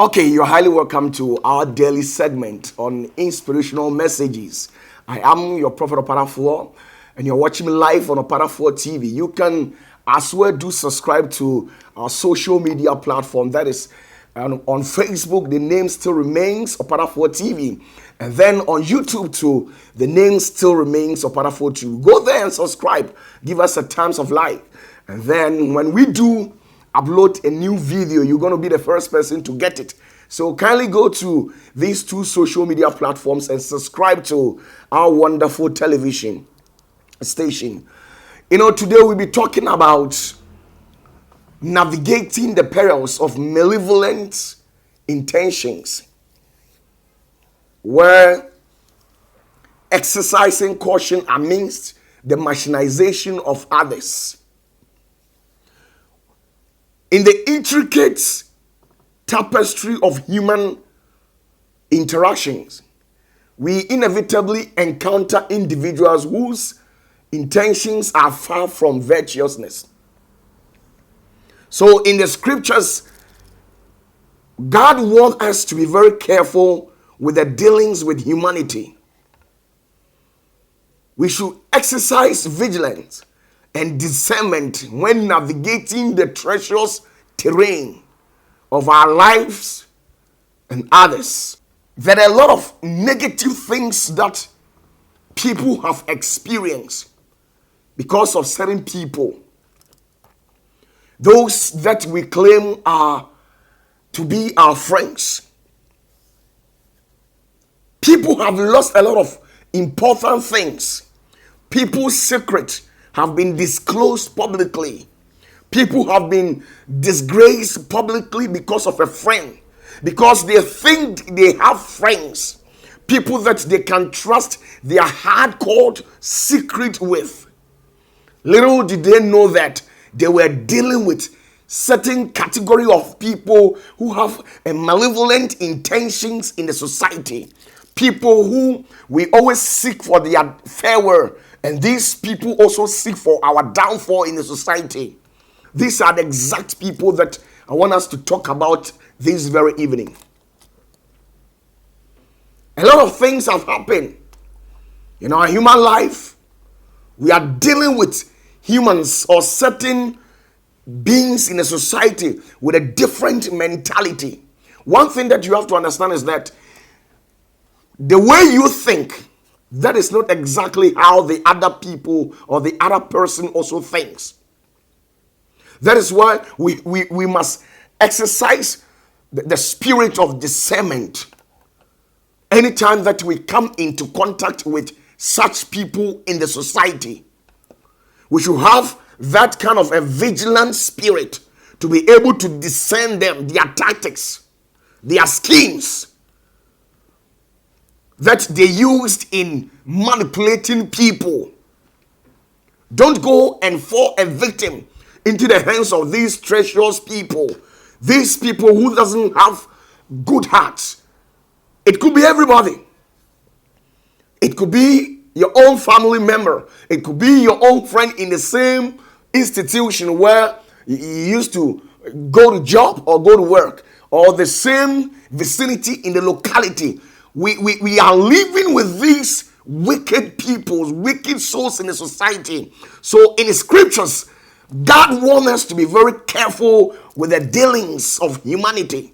Okay, you're highly welcome to our daily segment on inspirational messages. I am your prophet Opatafuor, and you're watching me live on Opatafuor TV. You can as well do subscribe to our social media platform. That is on Facebook, the name still remains Opatafuor TV. And then on YouTube too, the name still remains Opatafuor TV. Go there and subscribe. Give us a thumbs of like. And then when we do upload a new video, you're going to be the first person to get it. So kindly go to these two social media platforms and subscribe to our wonderful television station. Today we'll be talking about navigating the perils of malevolent intentions, where exercising caution amidst the machinization of others. In the intricate tapestry of human interactions, we inevitably encounter individuals whose intentions are far from virtuousness. So in the scriptures, God wants us to be very careful with the dealings with humanity. We should exercise vigilance and discernment when navigating the treacherous terrain of our lives and others. There are a lot of negative things that people have experienced because of certain people. Those that we claim are to be our friends. People have lost a lot of important things. People's secrets have been disclosed publicly. People have been disgraced publicly because of a friend, because they think they have friends, people that they can trust their hardcore secret with. Little did they know that they were dealing with certain category of people who have a malevolent intentions in the society. People who we always seek for their farewell, and these people also seek for our downfall in the society. These are the exact people that I want us to talk about this very evening. A lot of things have happened in our human life. We are dealing with humans or certain beings in a society with a different mentality. One thing that you have to understand is that the way you think, that is not exactly how the other people or the other person also thinks. That is why we must exercise the spirit of discernment anytime that we come into contact with such people in the society. We should have that kind of a vigilant spirit to be able to discern them, their tactics, their schemes that they used in manipulating people. Don't go and fall a victim into the hands of these treacherous people. These people who doesn't have good hearts. It could be everybody. It could be your own family member. It could be your own friend in the same institution where you used to go to job or go to work, or the same vicinity in the locality. We are living with these wicked people, wicked souls in the society. So in the scriptures, God wants us to be very careful with the dealings of humanity.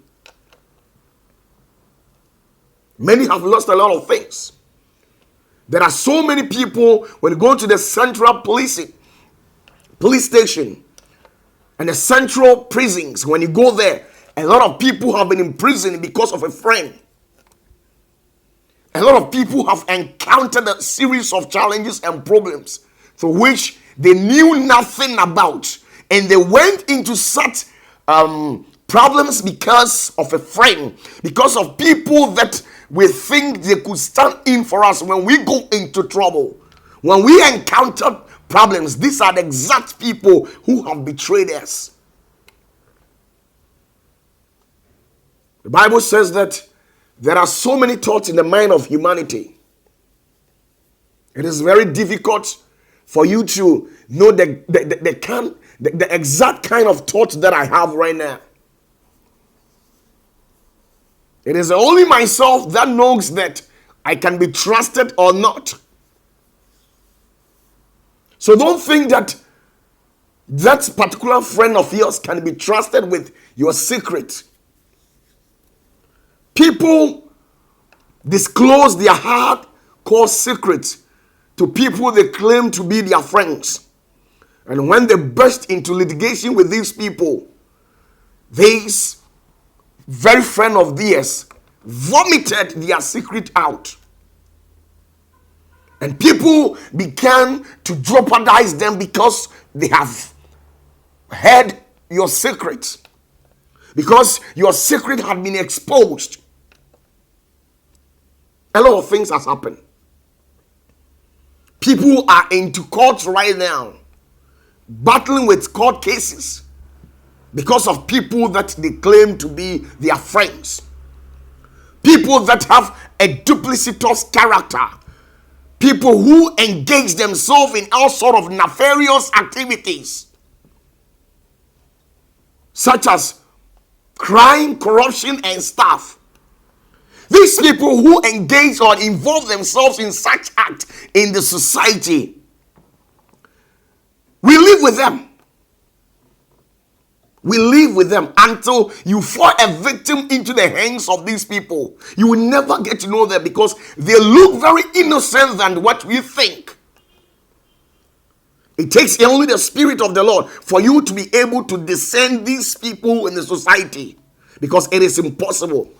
Many have lost a lot of things. There are so many people, when you go to the central police station and the central prisons, when you go there, a lot of people have been imprisoned because of a friend. A lot of people have encountered a series of challenges and problems for which they knew nothing about, and they went into such problems because of a friend, because of people that we think they could stand in for us when we go into trouble. When we encounter problems, these are the exact people who have betrayed us. The Bible says that there are so many thoughts in the mind of humanity. It is very difficult for you to know the exact kind of thought that I have right now. It is only myself that knows that I can be trusted or not. So don't think that that particular friend of yours can be trusted with your secret. People disclose their hardcore secrets to people they claim to be their friends. And when they burst into litigation with these people, these very friend of theirs vomited their secret out. And people began to jeopardize them because they have heard your secret. Because your secret had been exposed. A lot of things has happened. People are into court right now, battling with court cases because of people that they claim to be their friends. People that have a duplicitous character. People who engage themselves in all sort of nefarious activities, such as crime, corruption, and stuff. These people who engage or involve themselves in such acts in the society, we live with them. We live with them until you fall a victim into the hands of these people. You will never get to know them because they look very innocent than what we think. It takes only the Spirit of the Lord for you to be able to discern these people in the society, because it is impossible.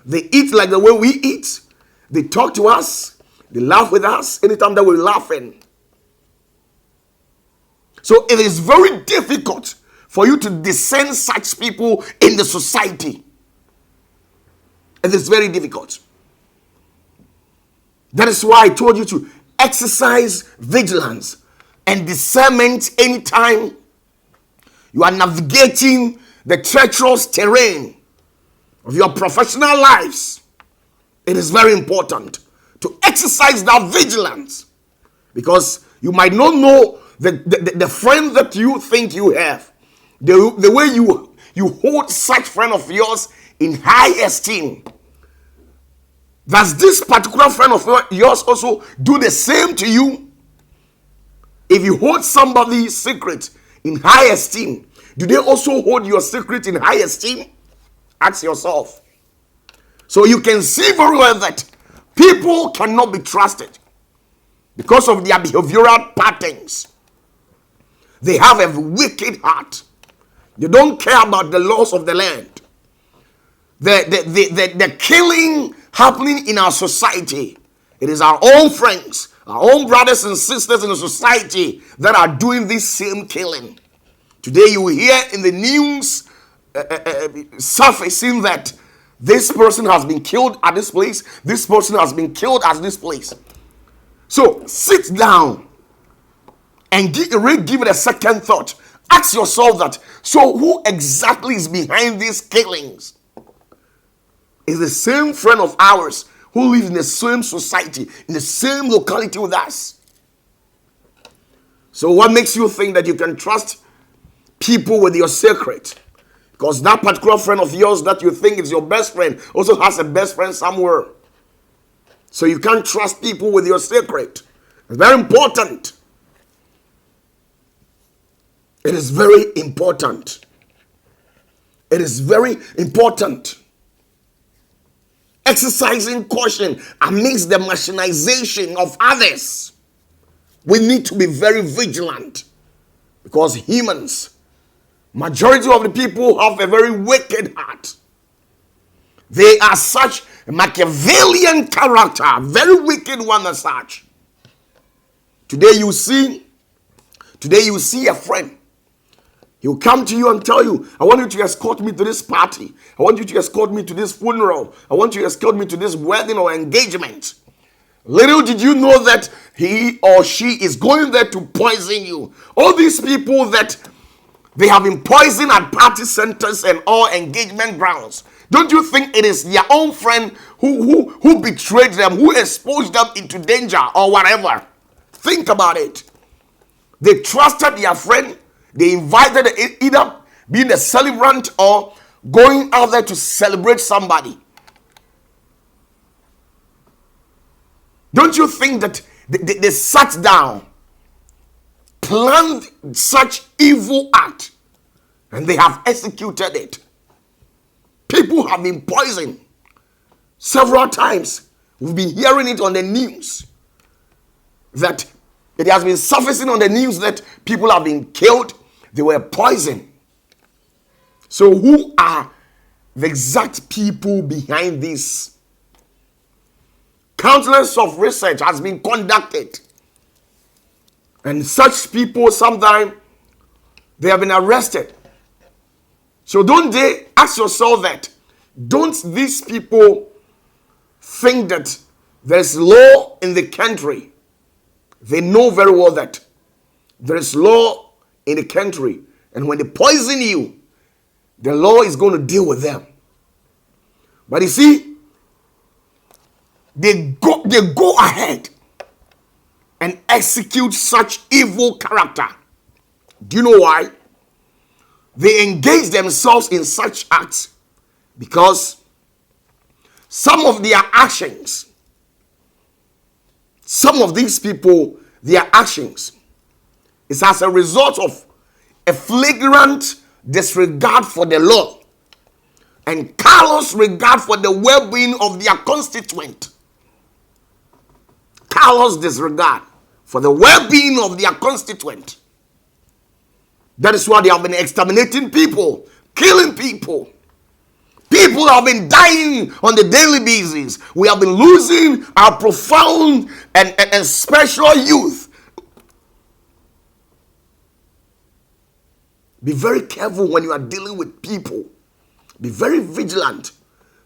They eat like the way we eat. They talk to us. They laugh with us anytime that we're laughing. So it is very difficult for you to discern such people in the society. It is very difficult. That is why I told you to exercise vigilance and discernment anytime you are navigating the treacherous terrain of your professional lives. It is very important to exercise that vigilance, because you might not know the friend that you think you have, the way you hold such friend of yours in high esteem. Does this particular friend of yours also do the same to you? If you hold somebody's secret in high esteem, do they also hold your secret in high esteem? Ask yourself. So you can see very well that people cannot be trusted because of their behavioral patterns. They have a wicked heart. They don't care about the laws of the land. The killing happening in our society, it is our own friends, our own brothers and sisters in the society that are doing this same killing. Today you will hear in the news surfacing that this person has been killed at this place, this person has been killed at this place. So sit down and give it a second thought. Ask yourself that, so who exactly is behind these killings? Is the same friend of ours who lives in the same society, in the same locality with us. So what makes you think that you can trust people with your secret? Because that particular friend of yours that you think is your best friend also has a best friend somewhere. So you can't trust people with your secret. It's very important. It is very important. It is very important. Exercising caution amidst the machinization of others. We need to be very vigilant, because humans, majority of the people, have a very wicked heart. They are such a Machiavellian character, very wicked one as such. Today you see a friend. He'll come to you and tell you, I want you to escort me to this party. I want you to escort me to this funeral. I want you to escort me to this wedding or engagement. Little did you know that he or she is going there to poison you. All these people that they have been poisoned at party centers and all engagement grounds. Don't you think it is their own friend who betrayed them, who exposed them into danger or whatever? Think about it. They trusted their friend. They invited either being a celebrant or going out there to celebrate somebody. Don't you think that they sat down, planned such evil act, and they have executed it? People have been poisoned several times. We've been hearing it on the news, that it has been surfacing on the news that people have been killed. They were poisoned. So who are the exact people behind this? Countless of research has been conducted, and such people, sometimes they have been arrested. So don't they ask yourself that? Don't these people think that there's law in the country? They know very well that there is law in the country, and when they poison you, the law is going to deal with them. But you see, they go ahead and execute such evil character. Do you know why? They engage themselves in such acts because some of their actions, some of these people, their actions is as a result of a flagrant disregard for the law and callous regard for the well-being of their constituent. Callous disregard for the well-being of their constituent. That is why they have been exterminating people, killing people. People have been dying on the daily basis. We have been losing our profound and special youth. Be very careful when you are dealing with people. Be very vigilant.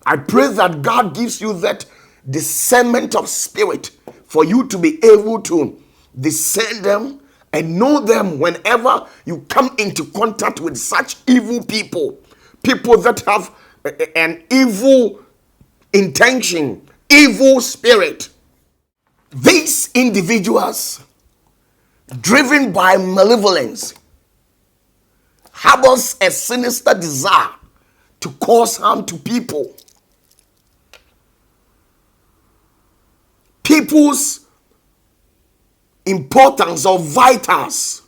I pray that God gives you that discernment of spirit for you to be able to discern them and know them whenever you come into contact with such evil people. People that have an evil intention, evil spirit. These individuals, driven by malevolence, harbors a sinister desire to cause harm to people. People's importance or vitals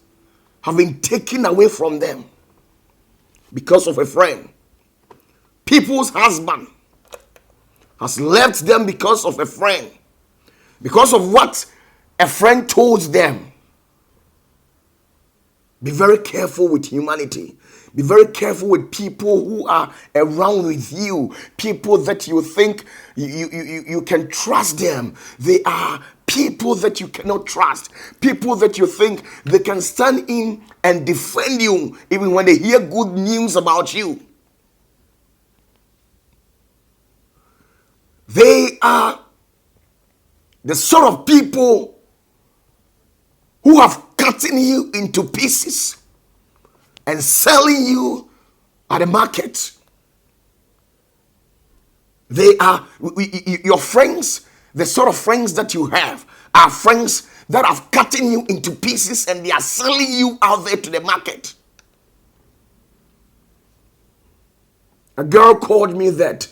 have been taken away from them because of a friend. People's husband has left them because of a friend, because of what a friend told them. Be very careful with humanity. Be very careful with people who are around with you. People that you think you can trust them. They are people that you cannot trust. People that you think they can stand in and defend you even when they hear good news about you. They are the sort of people who have cutting you into pieces and selling you at the market. They are your friends. The sort of friends that you have are friends that have cutting you into pieces and they are selling you out there to the market. A girl called me that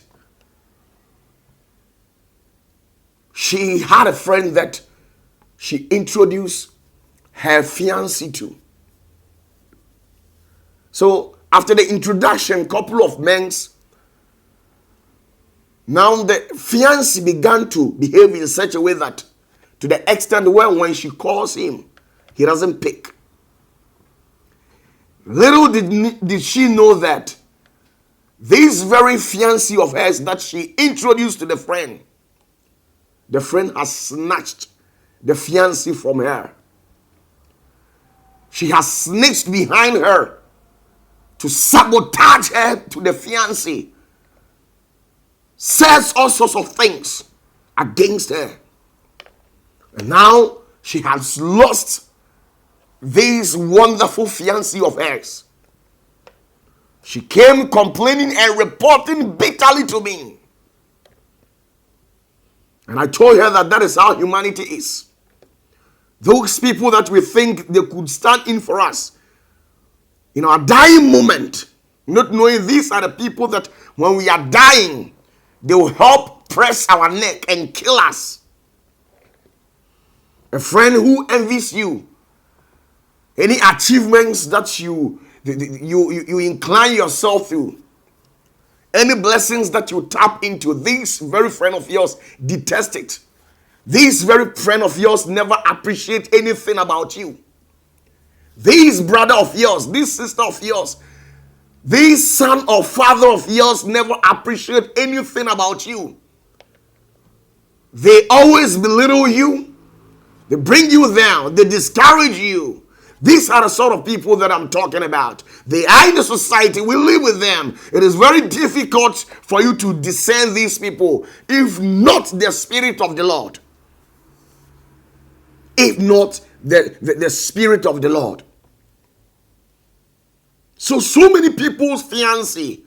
she had a friend that she introduced her fiancé to. So after the introduction, couple of months, now the fiancé began to behave in such a way that, to the extent where when she calls him, he doesn't pick. Little did she know that this very fiancé of hers that she introduced to the friend has snatched the fiancé from her. She has snitched behind her to sabotage her to the fiancé. Says all sorts of things against her. And now she has lost this wonderful fiancé of hers. She came complaining and reporting bitterly to me. And I told her that that is how humanity is. Those people that we think they could stand in for us in our dying moment, not knowing these are the people that when we are dying, they will help press our neck and kill us. A friend who envies you. Any achievements that you incline yourself to. Any blessings that you tap into, this very friend of yours detest it. This very friend of yours never appreciate anything about you. This brother of yours, this sister of yours, this son or father of yours never appreciate anything about you. They always belittle you. They bring you down. They discourage you. These are the sort of people that I'm talking about. They are in the society. We live with them. It is very difficult for you to discern these people if not the Spirit of the Lord. If not the Spirit of the Lord. So many people's fiancé,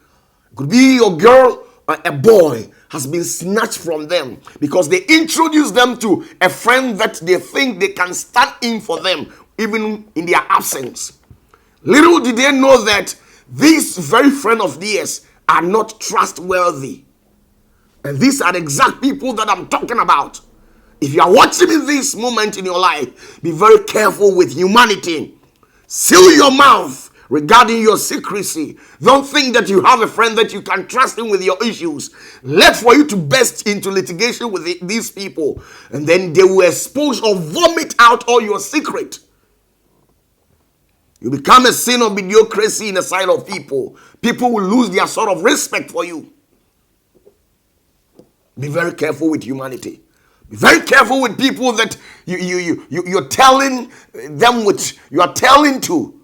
could be your girl or a boy, has been snatched from them because they introduce them to a friend that they think they can stand in for them even in their absence. Little did they know that these very friend of theirs are not trustworthy. And these are the exact people that I'm talking about. If you are watching me this moment in your life, be very careful with humanity. Seal your mouth regarding your secrecy. Don't think that you have a friend that you can trust him with your issues. Let for you to burst into litigation with these people, and then they will expose or vomit out all your secret. You become a sin of mediocrity in the sight of people. People will lose their sort of respect for you. Be very careful with humanity. Be very careful with people that you're telling them which you are telling to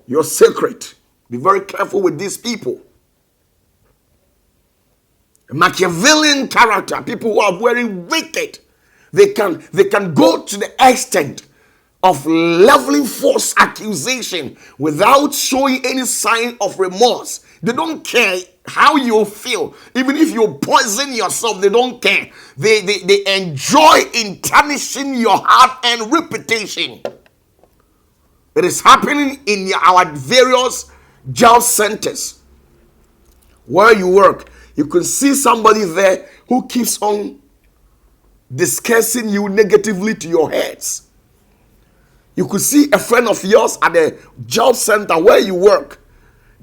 your secret. Be very careful with these people. A Machiavellian character, people who are very wicked, they can go to the extent of leveling false accusation without showing any sign of remorse. They don't care how you feel. Even if you poison yourself, they don't care. They enjoy in tarnishing your hard-earned reputation. It is happening in our various job centers where you work. You can see somebody there who keeps on discussing you negatively to your heads. You could see a friend of yours at the job center where you work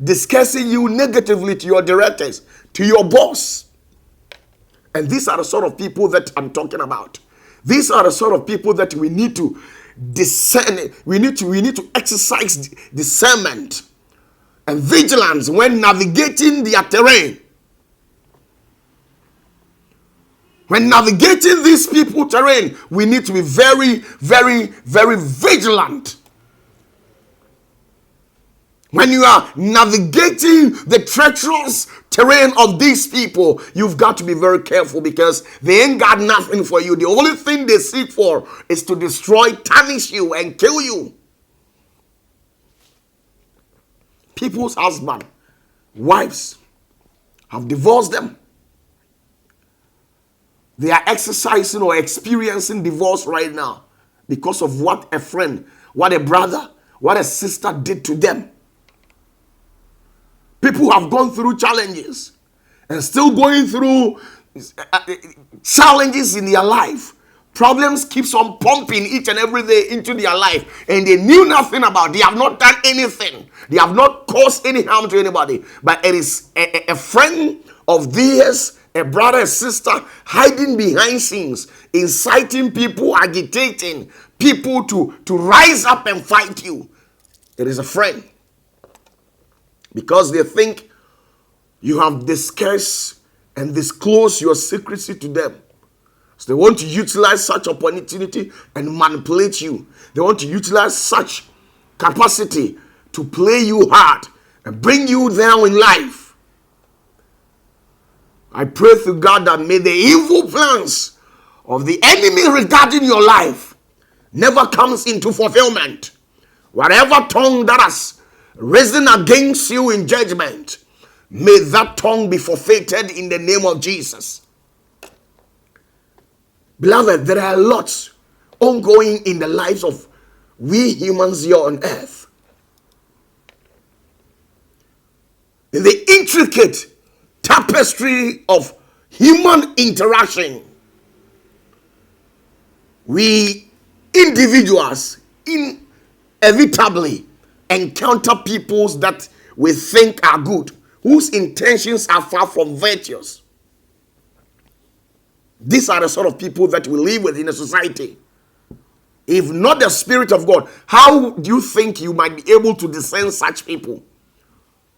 discussing you negatively to your directors, to your boss. And these are the sort of people that I'm talking about. These are the sort of people that we need to discern. We need to exercise discernment and vigilance when navigating their terrain. When navigating these people's terrain, we need to be very, very, very vigilant. When you are navigating the treacherous terrain of these people, you've got to be very careful because they ain't got nothing for you. The only thing they seek for is to destroy, tarnish you, and kill you. People's husbands, wives have divorced them. They are exercising or experiencing divorce right now because of what a friend, what a brother, what a sister did to them. People have gone through challenges and still going through challenges in their life. Problems keeps on pumping each and every day into their life, and they knew nothing about it. They have not done anything. They have not caused any harm to anybody. But it is a friend of theirs, a brother, a sister, hiding behind scenes, inciting people, agitating people to rise up and fight you. It is a friend. Because they think you have discussed and disclosed your secrecy to them. So they want to utilize such opportunity and manipulate you. They want to utilize such capacity to play you hard and bring you down in life. I pray to God that may the evil plans of the enemy regarding your life never comes into fulfillment. Whatever tongue that has risen against you in judgment, may that tongue be forfeited in the name of Jesus. Beloved, there are lots ongoing in the lives of we humans here on earth. In the intricate tapestry of human interaction, we individuals inevitably encounter peoples that we think are good, whose intentions are far from virtuous. These are the sort of people that we live with in a society. If not the Spirit of God, how do you think you might be able to discern such people?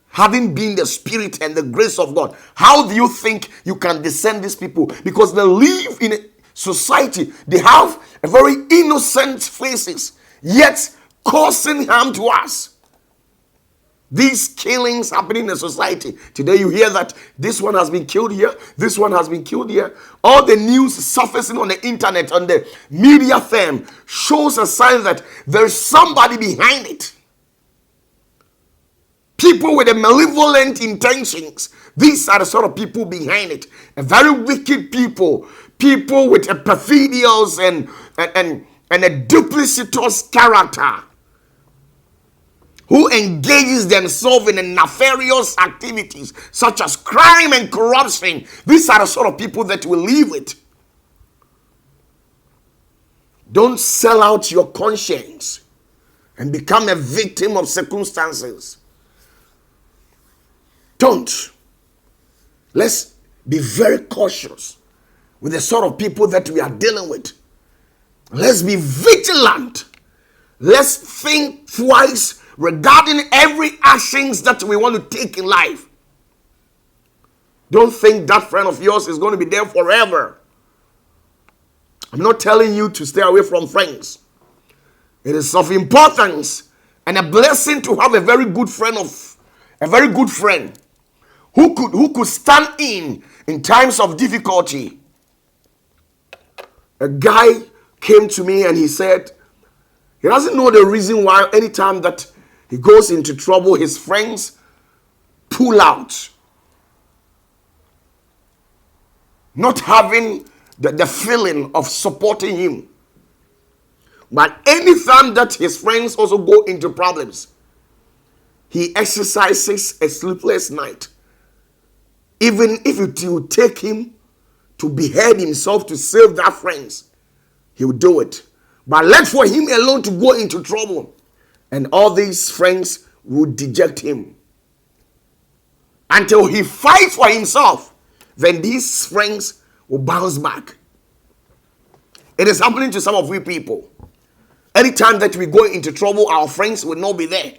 Having been the Spirit and the grace of God, how do you think you can discern these people? Because they live in a society, they have a very innocent faces, yet causing harm to us. These killings happening in the society. Today you hear that this one has been killed here, this one has been killed here. All the news surfacing on the internet, on the media firm, shows a sign that there's somebody behind it. People with a malevolent intentions. These are the sort of people behind it. A very wicked people. People with a perfidious and a duplicitous character, who engages themselves in nefarious activities such as crime and corruption. These are the sort of people that we live with. Don't sell out your conscience and become a victim of circumstances. Don't. Let's be very cautious with the sort of people that we are dealing with. Let's be vigilant. Let's think twice regarding every actions that we want to take in life. Don't think that friend of yours is going to be there forever. I'm not telling you to stay away from friends. It is of importance and a blessing to have a very good friend who could stand in times of difficulty. A guy came to me and he said he doesn't know the reason why anytime that he goes into trouble, his friends pull out. Not having the feeling of supporting him. But anytime that his friends also go into problems, he exercises a sleepless night. Even if it will take him to behead himself to save that friends, he will do it. But let for him alone to go into trouble, and all these friends will deject him. Until he fights for himself, then these friends will bounce back. It is happening to some of we people. Anytime that we go into trouble, our friends will not be there.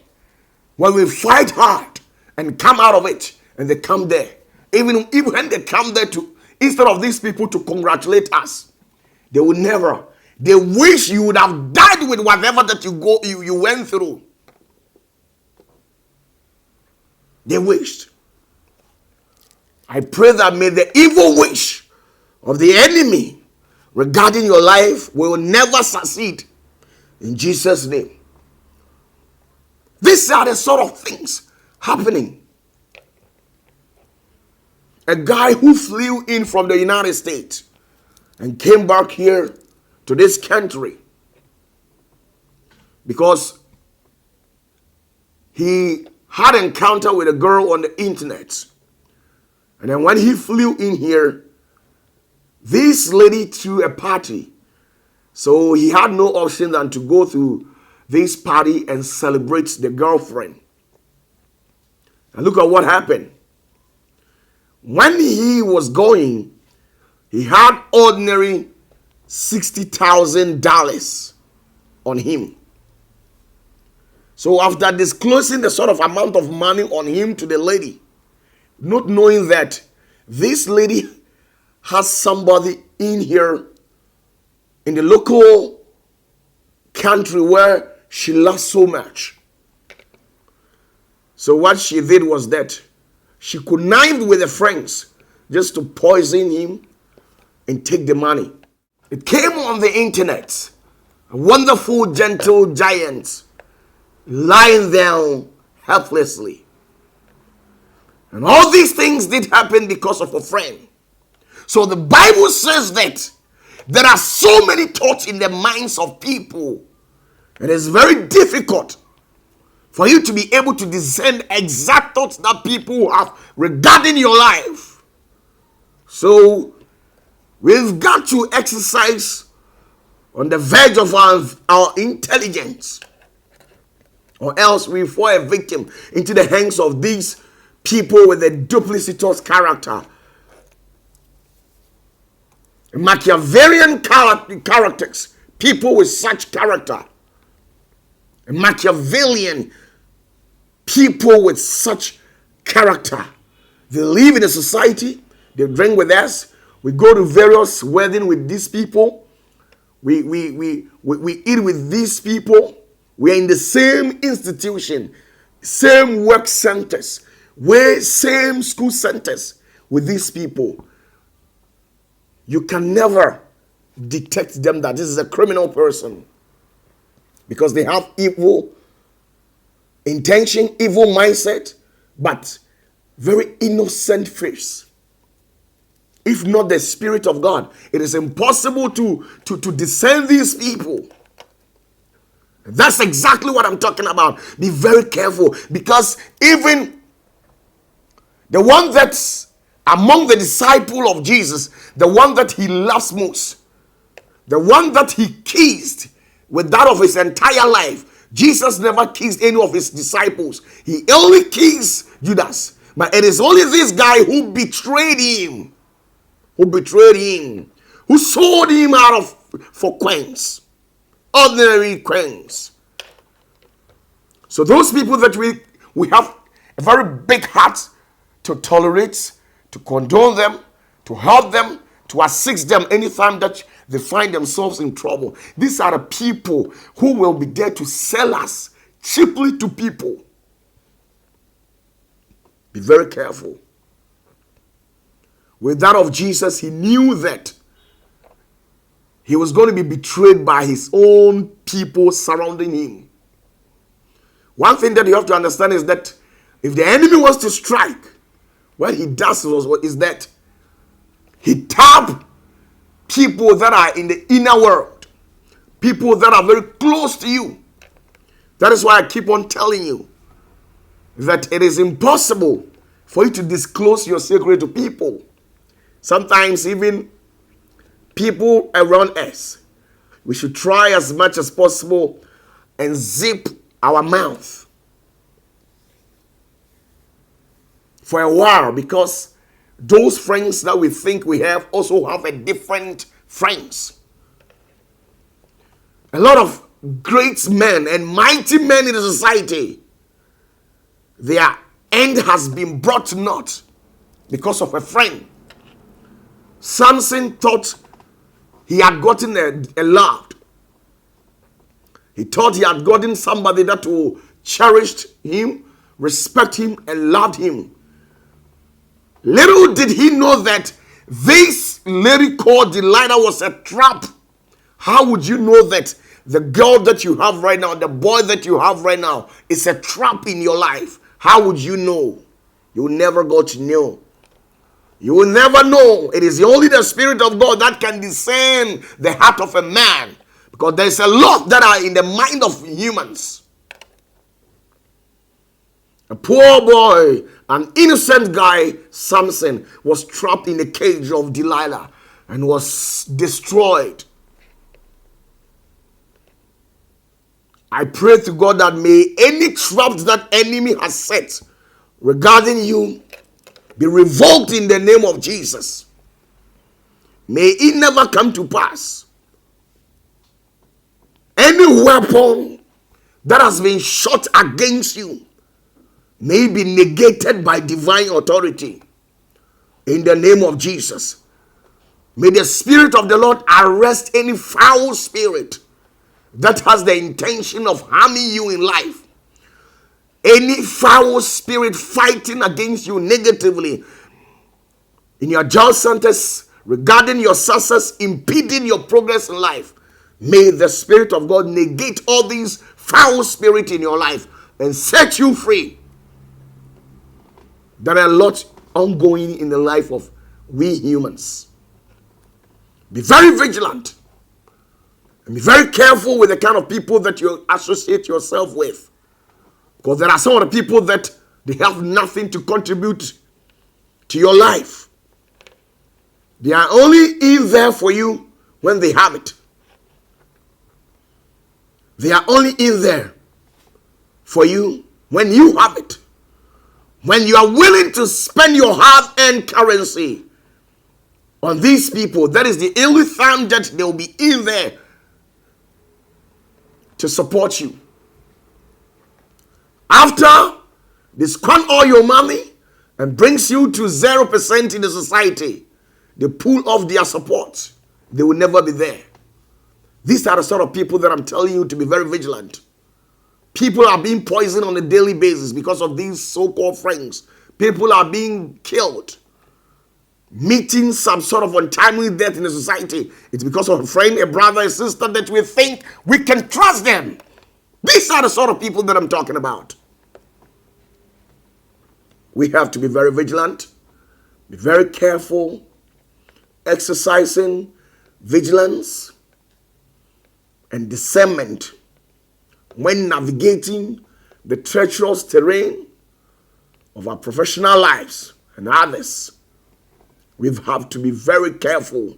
When we fight hard and come out of it, and they come there, even when they come there to, instead of these people to congratulate us, they will never. They wish you would have died with whatever that you went through. They wished. I pray that may the evil wish of the enemy regarding your life will never succeed. In Jesus' name. These are the sort of things happening. A guy who flew in from the United States and came back here to this country because he had an encounter with a girl on the internet. And then when he flew in here, this lady threw a party. So he had no option than to go to this party and celebrate the girlfriend. And look at what happened. When he was going, he had ordinary $60,000 on him. So after disclosing the sort of amount of money on him to the lady, not knowing that this lady has somebody in here in the local country where she loves so much. So what she did was that she connived with the friends just to poison him and take the money. It came on the internet. A wonderful, gentle giant lying down helplessly. And all these things did happen because of a friend. So the Bible says that there are so many thoughts in the minds of people. It is very difficult for you to be able to discern exact thoughts that people have regarding your life. So we've got to exercise on the verge of our intelligence, or else we fall a victim into the hands of these people with a duplicitous character. Machiavellian characters, people with such character. Machiavellian people with such character. They live in a society, they drink with us, we go to various weddings with these people, we eat with these people, we are in the same institution, same work centers, same school centers with these people. You can never detect them that this is a criminal person, because they have evil intention, evil mindset, but very innocent face. If not the Spirit of God, it is impossible to discern these people. That's exactly what I'm talking about. Be very careful, because even the one that's among the disciple of Jesus, the one that he loves most, the one that he kissed with that of his entire life, Jesus never kissed any of his disciples. He only kissed Judas. But it is only this guy who betrayed him, who sold him out for coins, ordinary coins. So those people that we have a very big heart to tolerate, to condone them, to help them, to assist them anytime that they find themselves in trouble. These are the people who will be there to sell us cheaply to people. Be very careful. With that of Jesus, he knew that he was going to be betrayed by his own people surrounding him. One thing that you have to understand is that if the enemy wants to strike, what he does is that he taps people that are in the inner world, people that are very close to you. That is why I keep on telling you that it is impossible for you to disclose your secret to people. Sometimes even people around us, we should try as much as possible and zip our mouth for a while, because those friends that we think we have also have a different friends. A lot of great men and mighty men in the society, their end has been brought to naught because of a friend. Samson thought he had gotten a love. He thought he had gotten somebody that will cherish him, respect him, and love him. Little did he know that this lady called Delilah was a trap. How would you know that the girl that you have right now, the boy that you have right now, is a trap in your life? How would you know? You will never go to know. You will never know. It is only the Spirit of God that can discern the heart of a man, because there is a lot that are in the mind of humans. A poor boy, an innocent guy, Samson, was trapped in the cage of Delilah and was destroyed. I pray to God that may any traps that enemy has set regarding you be revoked in the name of Jesus. May it never come to pass. Any weapon that has been shot against you may be negated by divine authority in the name of Jesus. May the Spirit of the Lord arrest any foul spirit that has the intention of harming you in life. Any foul spirit fighting against you negatively in your job centers, regarding your success, impeding your progress in life, may the Spirit of God negate all these foul spirits in your life and set you free. There are a lot ongoing in the life of we humans. Be very vigilant and be very careful with the kind of people that you associate yourself with. Because there are some of the people that they have nothing to contribute to your life. They are only in there for you when they have it. They are only in there for you when you have it. When you are willing to spend your hard-earned currency on these people, that is the only time that they will be in there to support you. After they squander all your money and brings you to 0% in the society, they pull off their support. They will never be there. These are the sort of people that I'm telling you to be very vigilant. People are being poisoned on a daily basis because of these so-called friends. People are being killed, meeting some sort of untimely death in the society. It's because of a friend, a brother, a sister that we think we can trust them. These are the sort of people that I'm talking about. We have to be very vigilant, be very careful, exercising vigilance and discernment when navigating the treacherous terrain of our professional lives and others. We have to be very careful.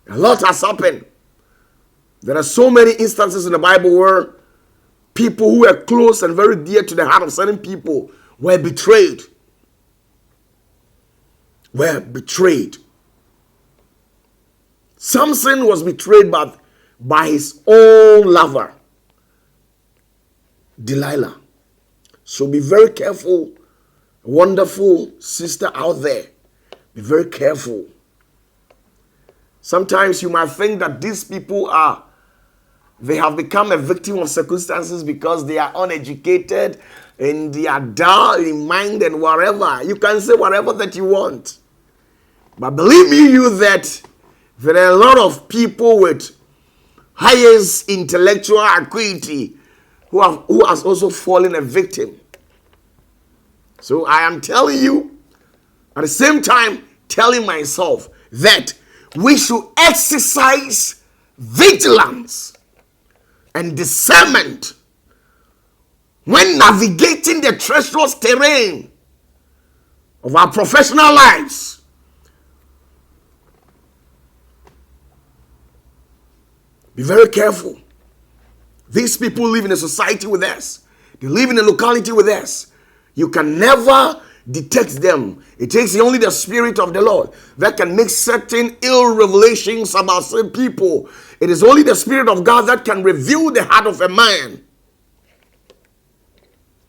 A lot has happened. There are so many instances in the Bible where people who were close and very dear to the heart of certain people were betrayed. Samson was betrayed by his own lover, Delilah. So be very careful, wonderful sister out there. Be very careful. Sometimes you might think that these people they have become a victim of circumstances because they are uneducated and they are dull in mind and whatever. You can say whatever that you want. But believe me, that there are a lot of people with highest intellectual acuity who has also fallen a victim. So I am telling you, at the same time telling myself that we should exercise vigilance and discernment when navigating the treacherous terrain of our professional lives. Be very careful. These people live in a society with us. They live in a locality with us. You can never detect them. It takes only the Spirit of the Lord that can make certain ill revelations about certain people. It is only the Spirit of God that can reveal the heart of a man.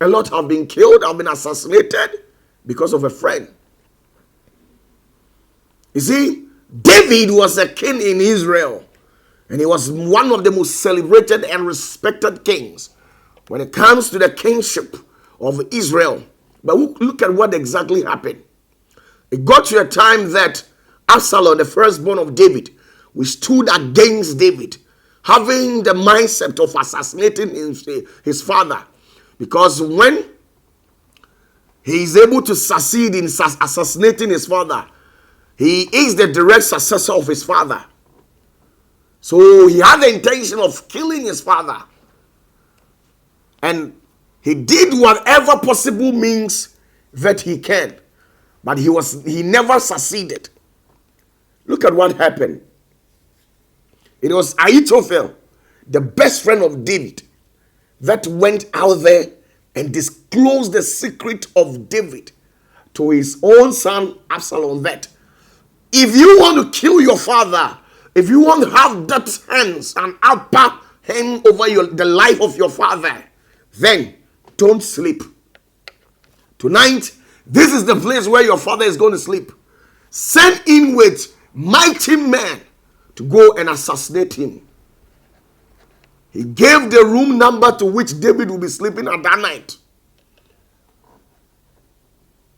A lot have been killed, have been assassinated because of a friend. You see, David was a king in Israel. And he was one of the most celebrated and respected kings when it comes to the kingship of Israel. But look at what exactly happened. It got to a time that Absalom, the firstborn of David, stood against David, having the mindset of assassinating his father. Because when he is able to succeed in assassinating his father, he is the direct successor of his father. So he had the intention of killing his father. And he did whatever possible means that he can. But he never succeeded. Look at what happened. It was Ahithophel, the best friend of David, that went out there and disclosed the secret of David to his own son Absalom, that if you want to kill your father, if you want to have that hands and upper hand over the life of your father, then don't sleep. Tonight, this is the place where your father is going to sleep. Send in with mighty men to go and assassinate him. He gave the room number to which David will be sleeping at that night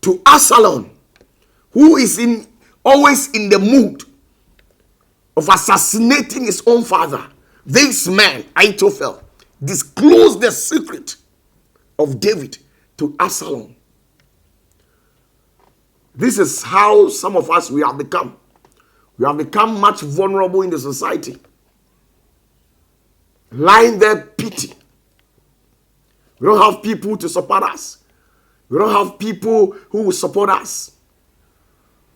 to Absalom, who is always in the mood of assassinating his own father. This man, Ahithophel, disclosed the secret of David to Absalom. This is how some of us we have become. We have become much vulnerable in the society. Lying there, pity. We don't have people to support us. We don't have people who will support us.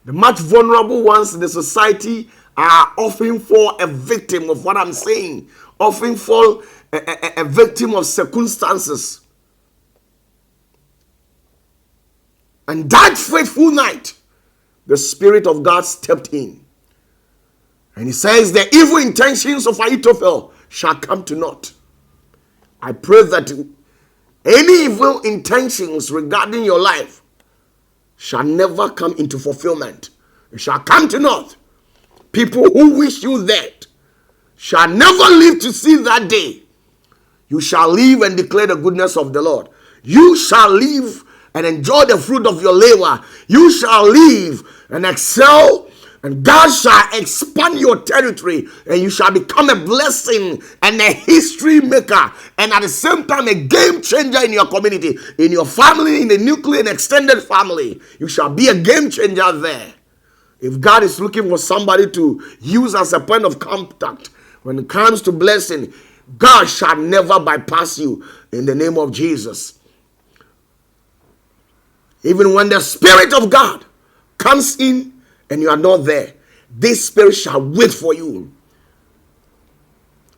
The much vulnerable ones in the society are often fall a victim of what I'm saying. Often fall a victim of circumstances. And that fateful night, the Spirit of God stepped in. And he says, the evil intentions of Ahithophel shall come to naught. I pray that any evil intentions regarding your life shall never come into fulfillment. It shall come to naught. People who wish you dead shall never live to see that day. You shall live and declare the goodness of the Lord. You shall live and enjoy the fruit of your labor. You shall live and excel, and God shall expand your territory, and you shall become a blessing and a history maker, and at the same time a game changer in your community, in your family, in the nuclear and extended family. You shall be a game changer there. If God is looking for somebody to use as a point of contact when it comes to blessing, God shall never bypass you in the name of Jesus. Even when the Spirit of God comes in and you are not there, this Spirit shall wait for you.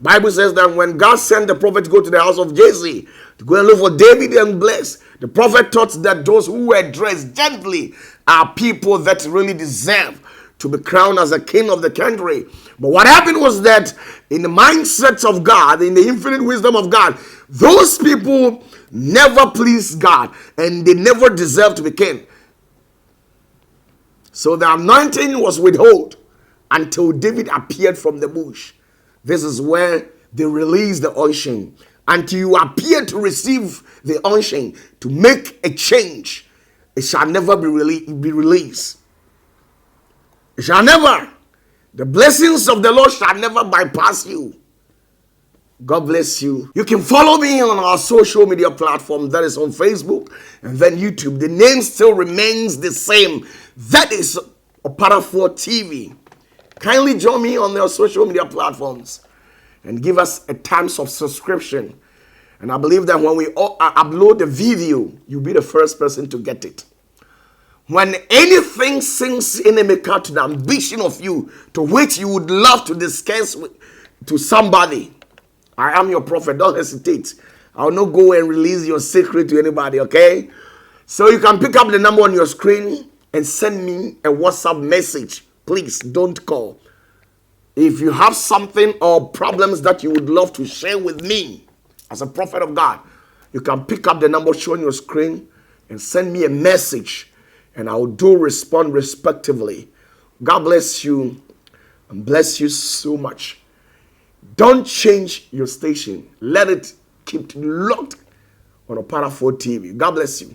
Bible says that when God sent the prophet to go to the house of Jesse to go and look for David and bless, the prophet thought that those who were dressed gently are people that really deserve to be crowned as a king of the country. But what happened was that in the mindset of God, in the infinite wisdom of God, those people never pleased God and they never deserved to be king. So the anointing was withheld until David appeared from the bush. This is where they released the unction. Until you appear to receive the unction to make a change, it shall never be released. It shall never. The blessings of the Lord shall never bypass you. God bless you. You can follow me on our social media platform, that is on Facebook and then YouTube. The name still remains the same. That is Opatafuor TV. Kindly join me on our social media platforms and give us a times of subscription. And I believe that when we upload the video, you'll be the first person to get it. When anything sinks inimical to the ambition of you, to which you would love to discuss to somebody, I am your prophet. Don't hesitate. I'll not go and release your secret to anybody, okay? So you can pick up the number on your screen and send me a WhatsApp message. Please don't call. If you have something or problems that you would love to share with me as a prophet of God, you can pick up the number shown on your screen and send me a message, and I will respond respectively. God bless you and bless you so much. Don't change your station. Let it keep locked on Opatafuor TV. God bless you.